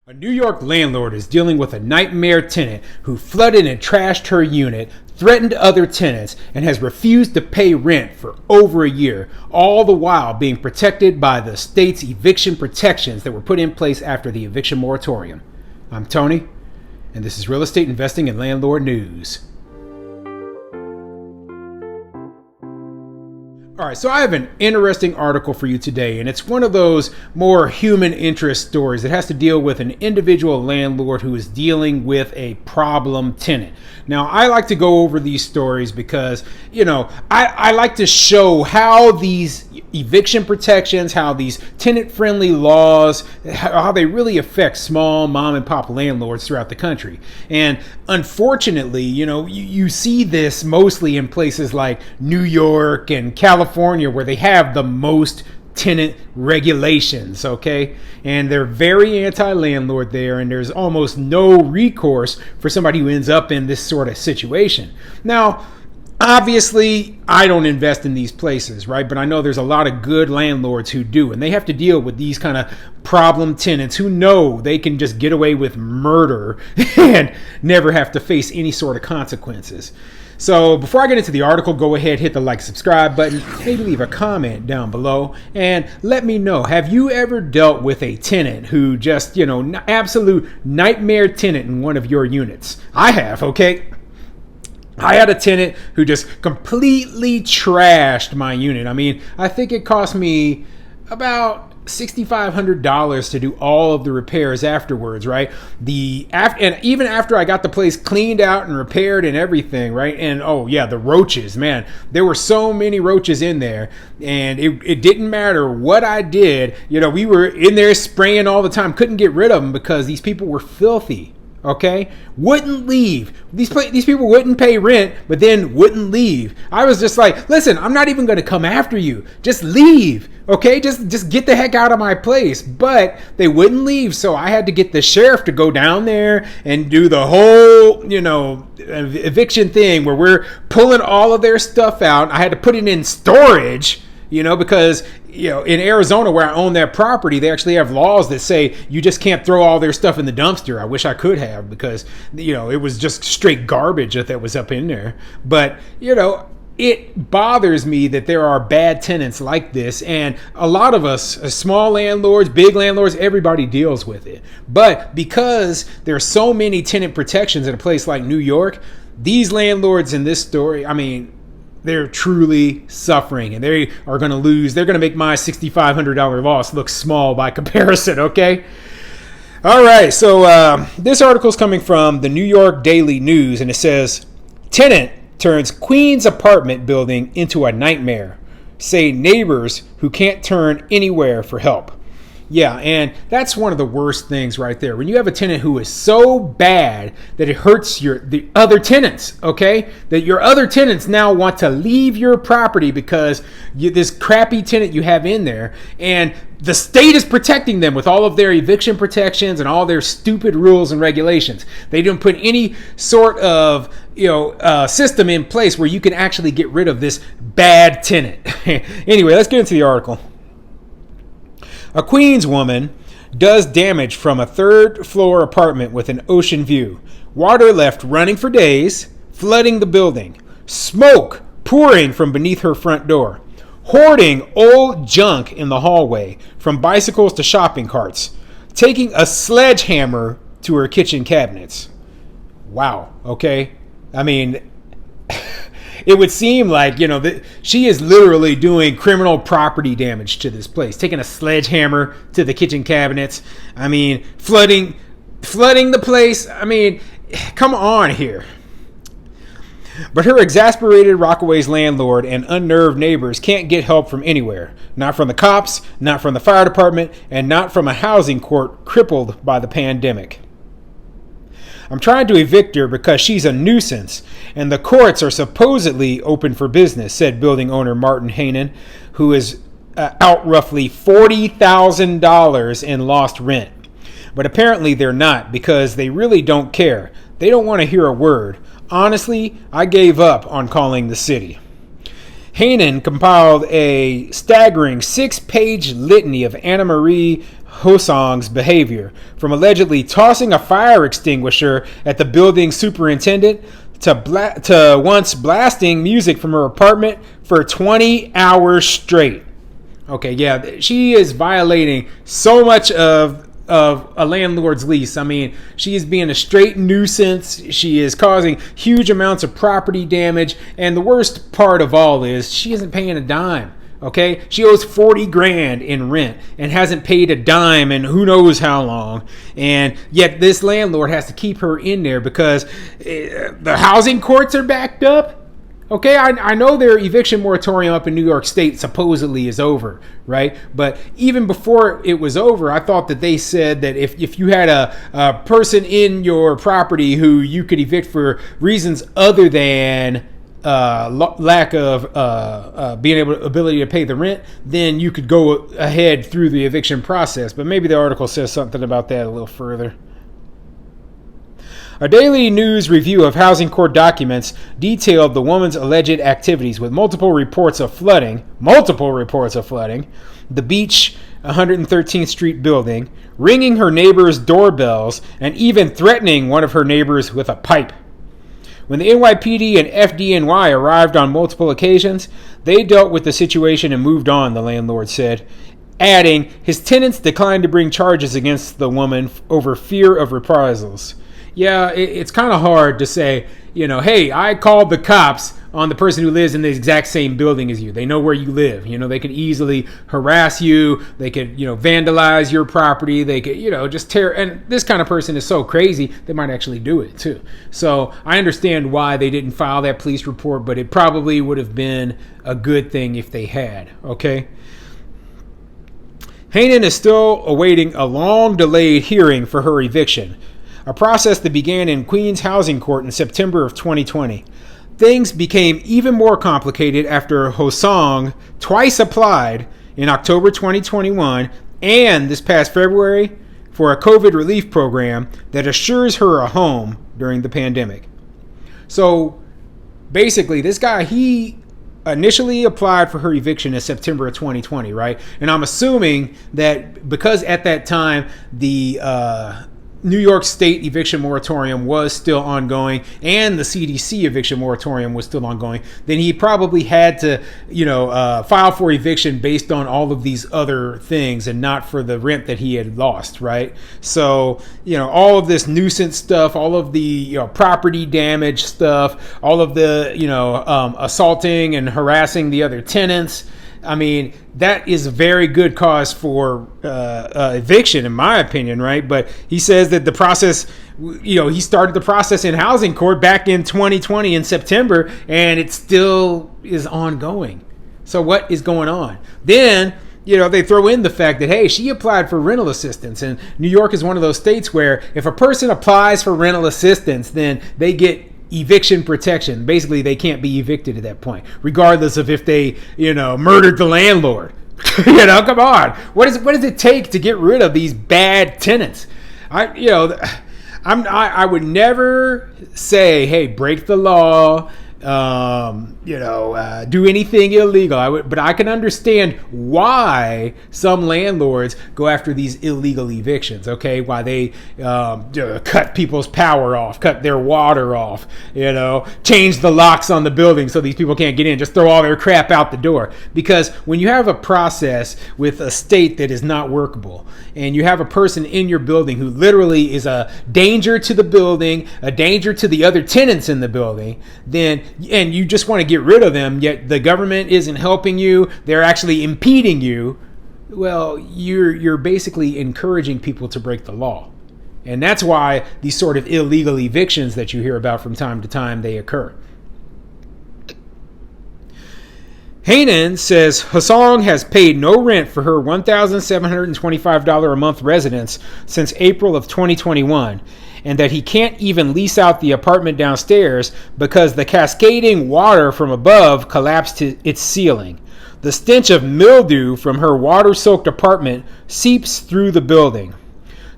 A New York landlord is dealing with a nightmare tenant who flooded and trashed her unit, threatened other tenants, and has refused to pay rent for over a year, all the while being protected by the state's eviction protections that were put in place after the eviction moratorium. I'm Tony, and this is Real Estate Investing and Landlord News. All right, so I have an interesting article for you today, and it's one of those more human interest stories that has to deal with an individual landlord who is dealing with a problem tenant. Now, I like to go over these stories because, I like to show how these eviction protections, how these tenant-friendly laws, how they really affect small mom and pop landlords throughout the country. And unfortunately, you see this mostly in places like New York and California, where they have the most tenant regulations, okay? And they're very anti-landlord there, and there's almost no recourse for somebody who ends up in this sort of situation. Now, obviously, I don't invest in these places, right? But I know there's a lot of good landlords who do, and they have to deal with these kind of problem tenants who know they can just get away with murder and never have to face any sort of consequences. So before I get into the article, go ahead, hit the like, subscribe button, maybe leave a comment down below, and let me know, have you ever dealt with a tenant who just, absolute nightmare tenant in one of your units? I have, okay? I had a tenant who just completely trashed my unit. I mean, I think it cost me about $6,500 to do all of the repairs afterwards, right? And even after I got the place cleaned out and repaired and everything, right? And oh yeah, the roaches, man, there were so many roaches in there, and it didn't matter what I did. We were in there spraying all the time, couldn't get rid of them because these people were filthy. Okay, wouldn't leave. These people wouldn't pay rent, but then wouldn't leave. I was just like, listen, I'm not even going to come after you. Just leave. Okay, just get the heck out of my place. But they wouldn't leave, so I had to get the sheriff to go down there and do the whole, eviction thing where we're pulling all of their stuff out. I had to put it in storage. Because, in Arizona where I own that property, they actually have laws that say you just can't throw all their stuff in the dumpster. I wish I could have, because, it was just straight garbage that was up in there. But, it bothers me that there are bad tenants like this. And a lot of us, small landlords, big landlords, everybody deals with it. But because there are so many tenant protections in a place like New York, these landlords in this story, they're truly suffering, and they are going to lose. They're going to make my $6,500 loss look small by comparison, okay? All right, so this article is coming from the New York Daily News, and it says, tenant turns Queens apartment building into a nightmare, say neighbors who can't turn anywhere for help. Yeah, and that's one of the worst things right there. When you have a tenant who is so bad that it hurts the other tenants, okay? That your other tenants now want to leave your property because this crappy tenant you have in there, and the state is protecting them with all of their eviction protections and all their stupid rules and regulations. They didn't put any sort of system in place where you can actually get rid of this bad tenant. Anyway, let's get into the article. A Queens woman does damage from a third-floor apartment with an ocean view. Water left running for days, flooding the building. Smoke pouring from beneath her front door. Hoarding old junk in the hallway, from bicycles to shopping carts. Taking a sledgehammer to her kitchen cabinets. Wow, okay? It would seem like, that she is literally doing criminal property damage to this place, taking a sledgehammer to the kitchen cabinets. Flooding the place. Come on here. But her exasperated Rockaway's landlord and unnerved neighbors can't get help from anywhere. Not from the cops, not from the fire department, and not from a housing court crippled by the pandemic. I'm trying to evict her because she's a nuisance, and the courts are supposedly open for business, said building owner Martin Hainan, who is out roughly $40,000 in lost rent. But apparently they're not, because they really don't care. They don't want to hear a word. Honestly, I gave up on calling the city. Hainan compiled a staggering 6-page litany of Anna Marie Hosong's behavior, from allegedly tossing a fire extinguisher at the building superintendent to once blasting music from her apartment for 20 hours straight. Okay, yeah, she is violating so much of a landlord's lease. I mean, she is being a straight nuisance. She is causing huge amounts of property damage. And the worst part of all is she isn't paying a dime. Okay, she owes 40 grand in rent and hasn't paid a dime in who knows how long. And yet this landlord has to keep her in there because the housing courts are backed up. Okay, I know their eviction moratorium up in New York State supposedly is over, right? But even before it was over, I thought that they said that if you had a person in your property who you could evict for reasons other than lack of ability to pay the rent, then you could go ahead through the eviction process. But maybe the article says something about that a little further. A daily news review of housing court documents detailed the woman's alleged activities with multiple reports of flooding, the Beach 113th Street building, ringing her neighbors' doorbells, and even threatening one of her neighbors with a pipe. When the NYPD and FDNY arrived on multiple occasions, they dealt with the situation and moved on, the landlord said, adding his tenants declined to bring charges against the woman over fear of reprisals. Yeah, it's kind of hard to say, hey, I called the cops on the person who lives in the exact same building as you. They know where you live. They could easily harass you. They could, vandalize your property. They could, just tear. And this kind of person is so crazy, they might actually do it too. So I understand why they didn't file that police report, but it probably would have been a good thing if they had, okay? Hainan is still awaiting a long delayed hearing for her eviction, a process that began in Queens Housing Court in September of 2020. Things became even more complicated after Hosong twice applied in October 2021 and this past February for a COVID relief program that assures her a home during the pandemic. So basically, this guy, he initially applied for her eviction in September of 2020, right? And I'm assuming that because at that time the New York State eviction moratorium was still ongoing and the CDC eviction moratorium was still ongoing, then he probably had to, file for eviction based on all of these other things and not for the rent that he had lost, right? So, all of this nuisance stuff, all of the property damage stuff, all of the, assaulting and harassing the other tenants. I mean, that is a very good cause for eviction, in my opinion, right? But he says that the process, he started the process in housing court back in 2020 in September, and it still is ongoing. So what is going on? Then, they throw in the fact that, hey, she applied for rental assistance. And New York is one of those states where if a person applies for rental assistance, then they get eviction protection. Basically, they can't be evicted at that point, regardless of if they, murdered the landlord. Come on. What does it take to get rid of these bad tenants? I would never say, hey, break the law, do anything illegal. But I can understand why some landlords go after these illegal evictions. Okay, why they cut people's power off, cut their water off, change the locks on the building so these people can't get in, just throw all their crap out the door. Because when you have a process with a state that is not workable, and you have a person in your building who literally is a danger to the building, a danger to the other tenants in the building, and you just want to get rid of them, yet the government isn't helping you, they're actually impeding you, well, you're basically encouraging people to break the law. And that's why these sort of illegal evictions that you hear about from time to time, they occur. Hainan says Hosong has paid no rent for her $1,725 a month residence since April of 2021, and that he can't even lease out the apartment downstairs because the cascading water from above collapsed its ceiling. The stench of mildew from her water-soaked apartment seeps through the building.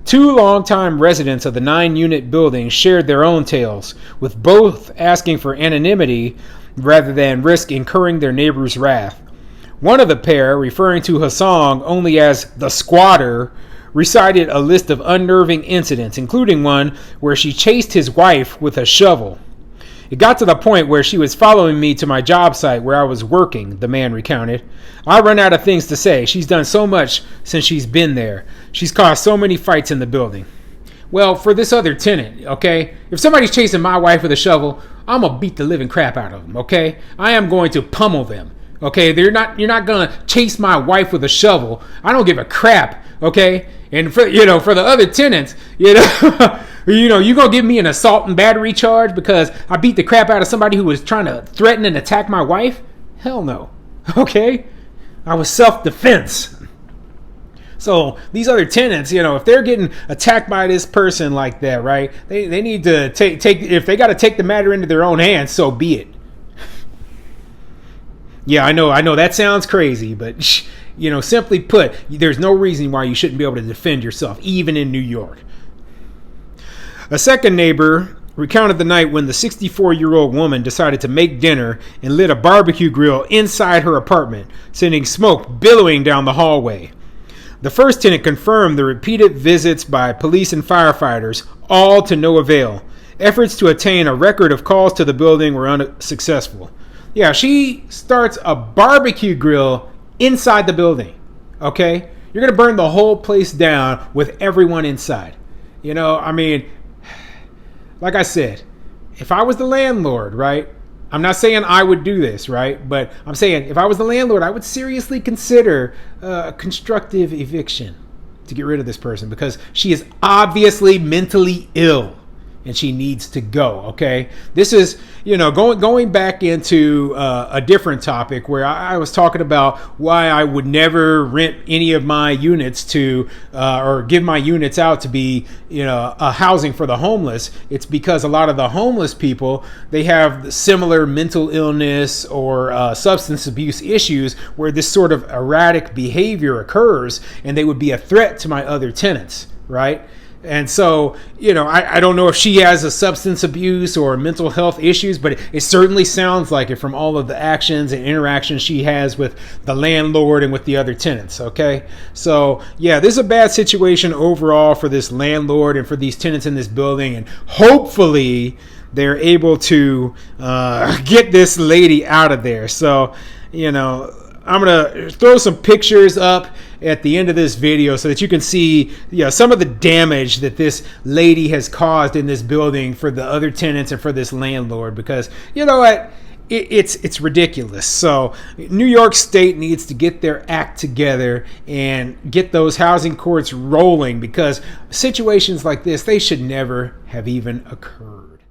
Two longtime residents of the 9-unit building shared their own tales, with both asking for anonymity rather than risk incurring their neighbor's wrath. One of the pair, referring to Hassan only as the squatter, recited a list of unnerving incidents, including one where she chased his wife with a shovel. It got to the point where she was following me to my job site where I was working, the man recounted. I run out of things to say. She's done so much since she's been there. She's caused so many fights in the building. Well, for this other tenant, okay, if somebody's chasing my wife with a shovel, I'm going to beat the living crap out of them, okay? I am going to pummel them, okay? You're not going to chase my wife with a shovel. I don't give a crap, okay? And for the other tenants, you're going to give me an assault and battery charge because I beat the crap out of somebody who was trying to threaten and attack my wife? Hell no, okay? I was self-defense. So these other tenants, if they're getting attacked by this person like that, right? They need to take if they got to take the matter into their own hands, so be it. Yeah, I know that sounds crazy, but simply put, there's no reason why you shouldn't be able to defend yourself, even in New York. A second neighbor recounted the night when the 64-year-old woman decided to make dinner and lit a barbecue grill inside her apartment, sending smoke billowing down the hallway. The first tenant confirmed the repeated visits by police and firefighters, all to no avail. Efforts to attain a record of calls to the building were unsuccessful. Yeah, she starts a barbecue grill inside the building, okay? You're going to burn the whole place down with everyone inside. Like I said, if I was the landlord, right? I'm not saying I would do this, right? But I'm saying if I was the landlord, I would seriously consider constructive eviction to get rid of this person because she is obviously mentally ill and she needs to go, okay? This is, going back into a different topic where I was talking about why I would never rent any of my units to, or give my units out to be, a housing for the homeless. It's because a lot of the homeless people, they have similar mental illness or substance abuse issues where this sort of erratic behavior occurs and they would be a threat to my other tenants, right? And so, I don't know if she has a substance abuse or mental health issues, but it certainly sounds like it from all of the actions and interactions she has with the landlord and with the other tenants, okay? So, yeah, this is a bad situation overall for this landlord and for these tenants in this building, and hopefully they're able to get this lady out of there. So, I'm going to throw some pictures up at the end of this video so that you can see some of the damage that this lady has caused in this building for the other tenants and for this landlord, because you know what? It's ridiculous. So New York State needs to get their act together and get those housing courts rolling, because situations like this, they should never have even occurred.